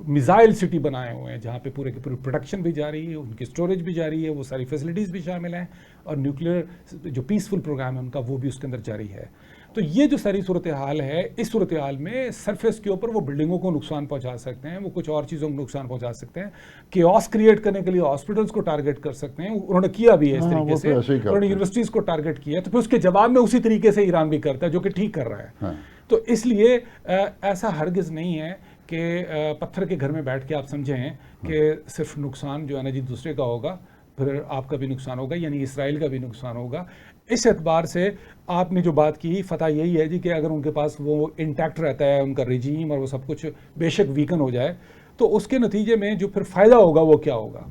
میزائل سٹی بنائے ہوئے ہیں جہاں پہ پورے کی پوری پروڈکشن بھی جاری ہے، ان کی اسٹوریج بھی جاری ہے، وہ ساری فیسلٹیز بھی شامل ہیں، اور نیوکلیئر جو پیسفل پروگرام ہے ان کا وہ بھی اس کے اندر جاری ہے. تو یہ جو ساری صورتحال ہے، اس صورتحال میں سرفیس کے اوپر وہ بلڈنگوں کو نقصان پہنچا سکتے ہیں، وہ کچھ اور چیزوں کو نقصان پہنچا سکتے ہیں، کیوس کریٹ کرنے کے لیے ہاسپٹلس کو ٹارگٹ کر سکتے ہیں. انہوں نے کیا بھی ہے اس طریقے سے، انہوں نے یونیورسٹیز کو ٹارگٹ کیا ہے، تو پھر اس کے جواب میں اسی طریقے سے ایران بھی کرتا ہے جو کہ ٹھیک کر رہا ہے. تو اس لیے ایسا ہرگز نہیں ہے کہ پتھر کے گھر میں بیٹھ کے آپ سمجھیں کہ صرف نقصان جو ہے نا جی دوسرے کا ہوگا، پھر آپ کا بھی نقصان ہوگا، یعنی اسرائیل کا بھی نقصان ہوگا. اس اعتبار سے آپ نے جو بات کی، فتح یہی ہے جی کہ اگر ان کے پاس وہ انٹیکٹ رہتا ہے ان کا ریجیم اور وہ سب کچھ بے شک ویکن ہو جائے، تو اس کے نتیجے میں جو پھر فائدہ ہوگا وہ کیا ہوگا؟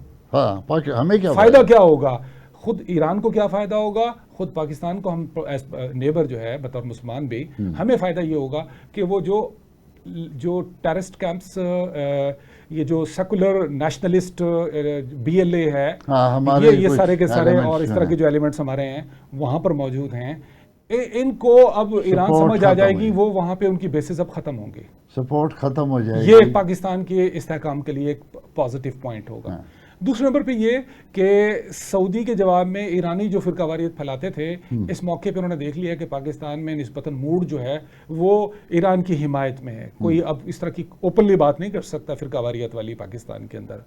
ہمیں کیا فائدہ کیا ہوگا؟ خود ایران کو کیا فائدہ ہوگا، خود پاکستان کو، ہم نیبر جو ہے بطور مسلمان بھی، ہمیں فائدہ یہ ہوگا کہ وہ جو ٹیررسٹ کیمپس، یہ جو سیکولر نیشنلسٹ BLA ہے، یہ سارے کے سارے اور اس طرح کے جو ایلیمنٹس ہمارے ہیں وہاں پر موجود ہیں، ان کو اب ایران سمجھ آ جائے گی، وہ وہاں پہ ان کی بیسز اب ختم ہوں گے، سپورٹ ختم ہو جائے گی. یہ پاکستان کے استحکام کے لیے ایک پازیٹیو پوائنٹ ہوگا. دوسرے نمبر پہ یہ کہ سعودی کے جواب میں ایرانی جو فرقہ واریت پھیلاتے تھے، اس موقع پہ انہوں نے دیکھ لیا کہ پاکستان میں نسبتاً موڈ جو ہے وہ ایران کی حمایت میں ہے. کوئی اب اس طرح کی اوپنلی بات نہیں کر سکتا فرقہ واریت والی پاکستان کے اندر،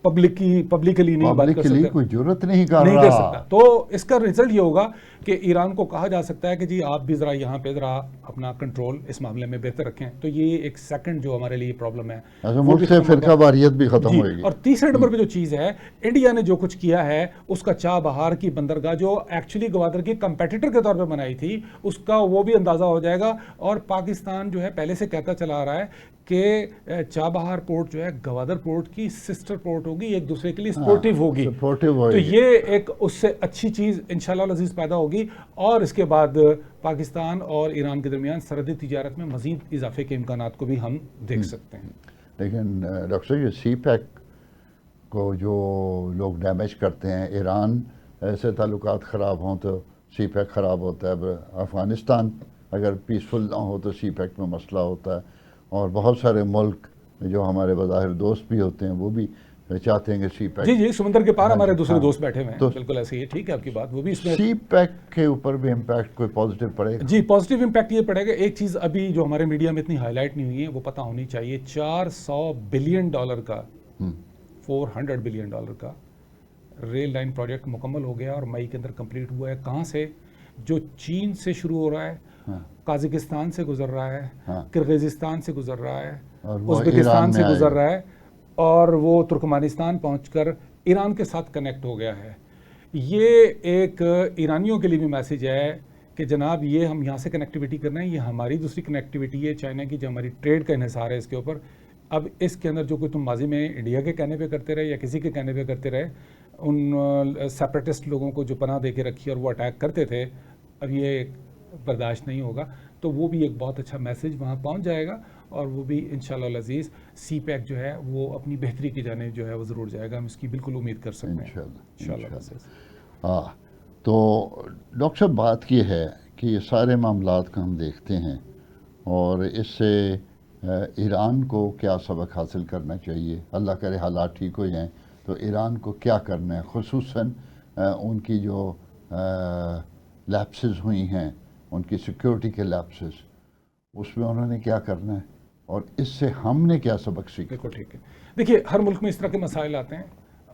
پبلکلی نہیں بات کر سکتا، کوئی جرت نہیں کر سکتا. تو اس کا رزلٹ یہ ہوگا کہ ایران کو کہا جا سکتا ہے کہ جی آپ بھی ذرا یہاں پہ ذرا اپنا کنٹرول اس معاملے میں بہتر رکھیں. تو یہ ایک سیکنڈ جو ہمارے لیے پرابلم ہے، ملک سے فرقہ واریت بھی ختم ہوئے گی. اور تیسرے نمبر پہ جو چیز ہے، انڈیا نے جو کچھ کیا ہے، اس کا چاہ بہار کی بندرگاہ جو ایکچولی گوادر کی کمپیٹیٹر کے طور پہ بنائی تھی، اس کا وہ بھی اندازہ ہو جائے گا. اور پاکستان جو ہے پہلے سے کہتا چلا آ رہا ہے کہ چاہ بہار پورٹ جو ہے گوادر پورٹ کی سسٹر پورٹ ہوگی، ایک دوسرے کے لیے سپورٹیو ہوگی. تو یہ ایک اس سے اچھی چیز انشاءاللہ العزیز پیدا ہوگی، اور اس کے بعد پاکستان اور ایران کے درمیان سرحدی تجارت میں مزید اضافے کے امکانات کو بھی ہم دیکھ سکتے ہیں. لیکن ڈاکٹر صاحب، یہ سی پیک کو جو لوگ ڈیمیج کرتے ہیں، ایران ایسے تعلقات خراب ہوں تو سی پیک خراب ہوتا ہے. افغانستان اگر پیسفل نہ ہو تو سی پیک میں مسئلہ ہوتا ہے. اور بہت سارے ملک جو ہمارے بظاہر دوست بھی ہوتے ہیں وہ بھی چاہتے ہیں کہ سی پیک، جی سمندر کے پار ہمارے دوسرے دوست بیٹھے ہوئے ہیں، بالکل ایسے ہی ہے. ٹھیک ہے آپ کی بات، وہ بھی اس میں سی پیک کے اوپر بھی امپیکٹ کوئی پازیٹیو پڑے گا؟ جی پازیٹیو امپیکٹ یہ پڑے گا. ایک چیز ابھی جو ہمارے میڈیا میں اتنی ہائی لائٹ نہیں ہوئی ہے وہ پتہ ہونی چاہیے. $400 بلین کا $400 بلین کا ریل لائن پروجیکٹ مکمل ہو گیا اور مئی کے اندر کمپلیٹ ہوا ہے. کہاں سے؟ جو چین سے شروع ہو رہا ہے، قازقستان سے گزر رہا ہے، کرغزستان سے گزر رہا ہے، ازبکستان سے گزر رہا ہے، اور وہ ترکمانستان پہنچ کر ایران کے ساتھ کنیکٹ ہو گیا ہے. یہ ایک ایرانیوں کے لیے بھی میسیج ہے کہ جناب یہ ہم یہاں سے کنیکٹیویٹی کر رہے ہیں، یہ ہماری دوسری کنیکٹیویٹی ہے چائنا کی، جو ہماری ٹریڈ کا انحصار ہے اس کے اوپر. اب اس کے اندر جو کوئی تم ماضی میں انڈیا کے کہنے پہ کرتے رہے یا کسی کے کہنے پہ کرتے رہے، ان سیپریٹسٹ لوگوں کو جو پناہ دے کے رکھی اور وہ اٹیک کرتے تھے، اب یہ برداشت نہیں ہوگا. تو وہ بھی ایک بہت اچھا میسیج وہاں پہنچ جائے گا، اور وہ بھی انشاءاللہ العزیز سی پیک جو ہے وہ اپنی بہتری کی جانب جو ہے وہ ضرور جائے گا. ہم اس کی بالکل امید کر سکتے ہیں انشاءاللہ. ہاں، تو ڈاکٹر صاحب بات یہ ہے کہ یہ سارے معاملات کا ہم دیکھتے ہیں، اور اس سے ایران کو کیا سبق حاصل کرنا چاہیے؟ اللہ کرے حالات ٹھیک ہو جائیں تو ایران کو کیا کرنا ہے، خصوصاً ان کی جو لیپسز ہوئی ہیں، ان کی سیکیورٹی کے لیپسز، اس میں انہوں نے کیا کرنا ہے، اور اس سے ہم نے کیا سبق سیکھا؟ بالکل ٹھیک ہے. دیکھیے ہر ملک میں اس طرح کے مسائل آتے ہیں.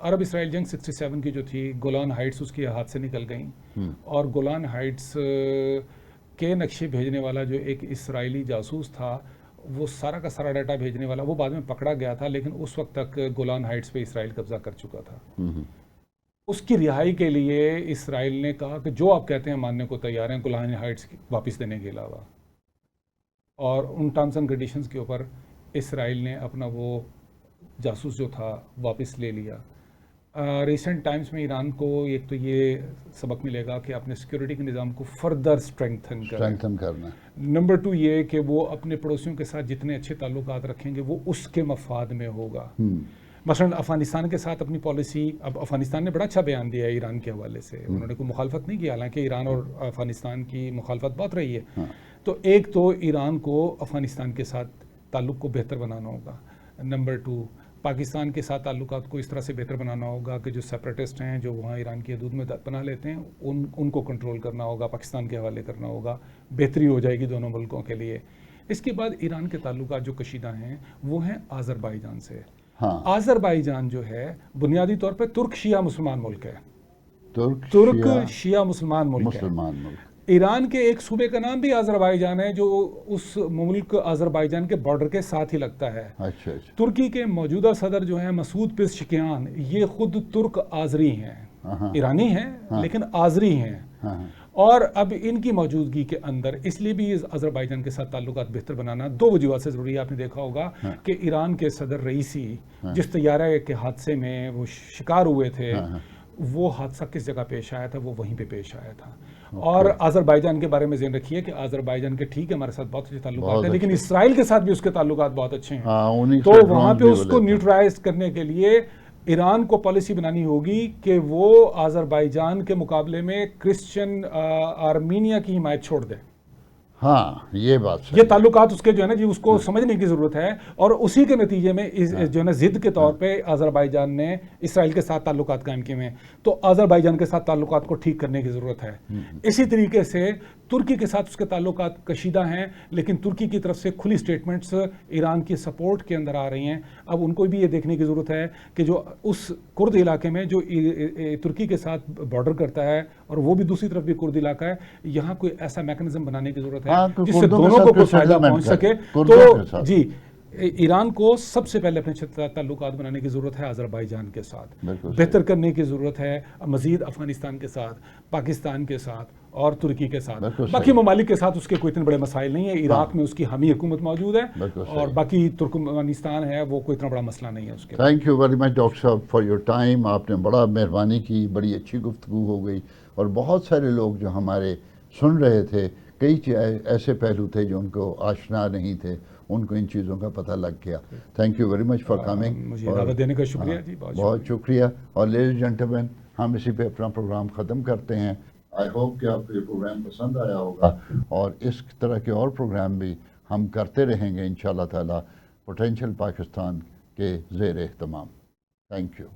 عرب اسرائیل جنگ 67 کی جو تھی، گولان ہائٹس اس کی ہاتھ سے نکل گئیں، اور گولان ہائٹس کے نقشے بھیجنے والا جو ایک اسرائیلی جاسوس تھا، وہ سارا کا سارا ڈیٹا بھیجنے والا، وہ بعد میں پکڑا گیا تھا، لیکن اس وقت تک گولان ہائٹس پہ اسرائیل قبضہ کر چکا تھا. اس کی رہائی کے لیے اسرائیل نے کہا کہ جو آپ کہتے ہیں ماننے کو تیار ہیں، گولان ہائٹس واپس دینے کے علاوہ. اور ان ٹرمز اینڈ کنڈیشنز کے اوپر اسرائیل نے اپنا وہ جاسوس جو تھا واپس لے لیا. ریسنٹ ٹائمز میں ایران کو ایک تو یہ سبق ملے گا کہ اپنے سیکیورٹی کے نظام کو فردر اسٹرینگتھن کرنا. نمبر 2 یہ کہ وہ اپنے پڑوسیوں کے ساتھ جتنے اچھے تعلقات رکھیں گے وہ اس کے مفاد میں ہوگا. مثلاً افغانستان کے ساتھ اپنی پالیسی، اب افغانستان نے بڑا اچھا بیان دیا ہے ایران کے حوالے سے، انہوں نے کوئی مخالفت نہیں کی، حالانکہ ایران اور افغانستان کی مخالفت بہت رہی ہے. تو ایک تو ایران کو افغانستان کے ساتھ تعلق کو بہتر بنانا ہوگا. نمبر 2، پاکستان کے ساتھ تعلقات کو اس طرح سے بہتر بنانا ہوگا کہ جو سیپریٹسٹ ہیں جو وہاں ایران کی حدود میں پناہ لیتے ہیں ان کو کنٹرول کرنا ہوگا، پاکستان کے حوالے کرنا ہوگا. بہتری ہو جائے گی دونوں ملکوں کے لیے. اس کے بعد ایران کے تعلقات جو کشیدہ ہیں وہ ہیں آذربائیجان سے. آذربائیجان جو ہے بنیادی طور پہ ترک شیعہ مسلمان ملک ہے، ترک شیعہ مسلمان ملک ہے. ایران کے ایک صوبے کا نام بھی آذربائیجان ہے جو اس ملک آذربائیجان کے بارڈر کے ساتھ ہی لگتا ہے. ترکی کے موجودہ صدر جو ہیں مسعود پزشکیان، یہ خود ترک آذری ہیں، ایرانی ہیں لیکن آذری ہیں. اور اب ان کی موجودگی کے اندر اس لیے بھی آذربائیجان کے ساتھ تعلقات بہتر بنانا 2 وجوہات سے ضروری ہے. آپ نے دیکھا ہوگا کہ ایران کے صدر رئیسی جس طیارہ کے حادثے میں وہ شکار ہوئے تھے، وہ حادثہ کس جگہ پیش آیا تھا؟ وہ وہیں پہ پیش آیا تھا. اور آذربائیجان کے بارے میں ذہن رکھیے کہ آذربائیجان کے ٹھیک ہے ہمارے ساتھ بہت اچھے تعلقات ہیں، لیکن اسرائیل کے ساتھ بھی اس کے تعلقات بہت اچھے ہیں. تو وہاں پہ اس کو نیوٹرلائز کرنے کے لیے ایران کو پالیسی بنانی ہوگی کہ وہ آذربائیجان کے مقابلے میں کرسچن آرمینیا کی حمایت چھوڑ دے. یہ بات صحیح. یہ تعلقات اس کے جو ہے نا جی اس کو سمجھنے کی ضرورت ہے، اور اسی کے نتیجے میں جو ہے نا ضد کے طور پہ آذربائیجان نے اسرائیل کے ساتھ تعلقات قائم کیے ہیں. تو آذربائیجان کے ساتھ تعلقات کو ٹھیک کرنے کی ضرورت ہے. اسی طریقے سے ترکی کے ساتھ اس کے تعلقات کشیدہ ہیں، لیکن ترکی کی طرف سے کھلی سٹیٹمنٹس ایران کی سپورٹ کے اندر آ رہی ہیں. اب ان کو بھی یہ دیکھنے کی ضرورت ہے کہ جو اس کرد علاقے میں جو ترکی کے ساتھ بارڈر کرتا ہے اور وہ بھی دوسری طرف بھی کرد علاقہ ہے، یہاں کوئی ایسا میکنزم بنانے کی ضرورت ہے جس سے دونوں کو کوئی فائدہ پہنچ سکے. تو جی ایران کو سب سے پہلے اپنے تعلقات بنانے کی ضرورت ہے آذربائیجان کے ساتھ، بہتر کرنے کی ضرورت ہے مزید افغانستان کے ساتھ، پاکستان کے ساتھ اور ترکی کے ساتھ. باقی ممالک کے ساتھ اس کے کوئی اتنے بڑے مسائل نہیں ہیں. عراق میں اس کی حامی حکومت موجود ہے اور باقی ترکمانستان ہے وہ کوئی اتنا بڑا مسئلہ نہیں ہے اس کے. Thank you very much doctor صاحب فار یور ٹائم. آپ نے بڑا مہربانی کی، بڑی اچھی گفتگو ہو گئی، اور بہت سارے لوگ جو ہمارے سن رہے تھے، کئی ایسے پہلو تھے جو ان کو آشنا نہیں تھے، ان کو ان چیزوں کا پتہ لگ گیا. Thank you very much for coming. مجھے دعوت دینے کا شکریہ جی، بہت شکریہ. اور لیڈیز جینٹلمین، ہم اسی پہ اپنا پروگرام ختم کرتے ہیں. آئی ہوپ کہ آپ کو یہ پروگرام پسند آیا ہوگا، اور اس طرح کے اور پروگرام بھی ہم کرتے رہیں گے انشاءاللہ تعالی پوٹینشیل پاکستان کے زیر اہتمام. Thank you.